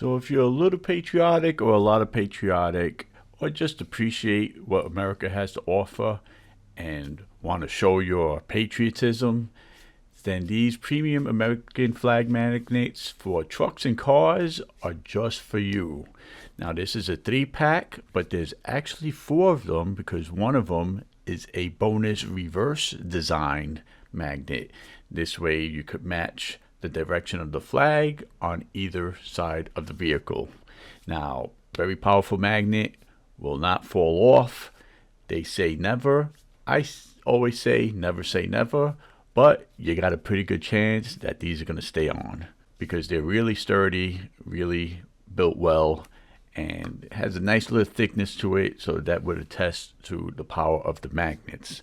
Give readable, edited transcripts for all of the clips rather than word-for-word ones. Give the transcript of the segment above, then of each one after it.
So if you're a little patriotic or a lot of patriotic, or just appreciate what America has to offer and want to show your patriotism, then these premium American flag magnets for trucks and cars are just for you. Now, this is a 3-pack, but there's actually 4 of them because one of them is a bonus reverse design magnet. This way you could match the direction of the flag on either side of the vehicle. Now, very powerful magnet, will not fall off. They say never. I always say never, but you got a pretty good chance that these are going to stay on because they're really sturdy, really built well, and it has a nice little thickness to it, so that would attest to the power of the magnets.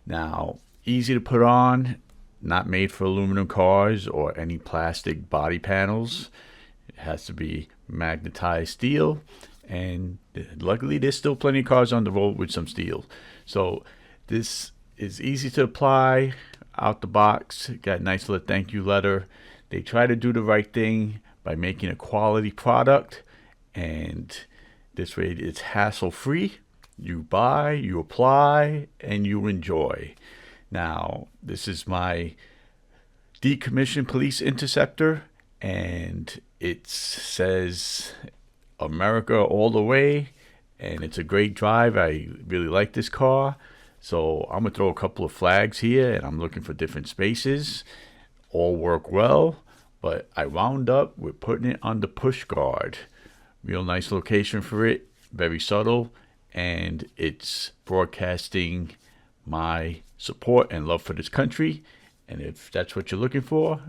Now, easy to put on, not made for aluminum cars or any plastic body panels. It has to be magnetized steel, and luckily there's still plenty of cars on the road with some steel. So this is easy to apply out the box. Got a nice little thank you letter. They try to do the right thing by making a quality product, and this way it's hassle free. You buy, you apply, and you enjoy. Now, this is my decommissioned police interceptor, and it says America all the way, and it's a great drive. I really like this car. So I'm going to throw a couple of flags here, and I'm looking for different spaces. All work well, but I wound up with putting it on the push guard. Real nice location for it, very subtle, and it's broadcasting my support and love for this country. And if that's what you're looking for,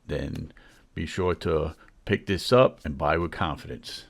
then be sure to pick this up and buy with confidence.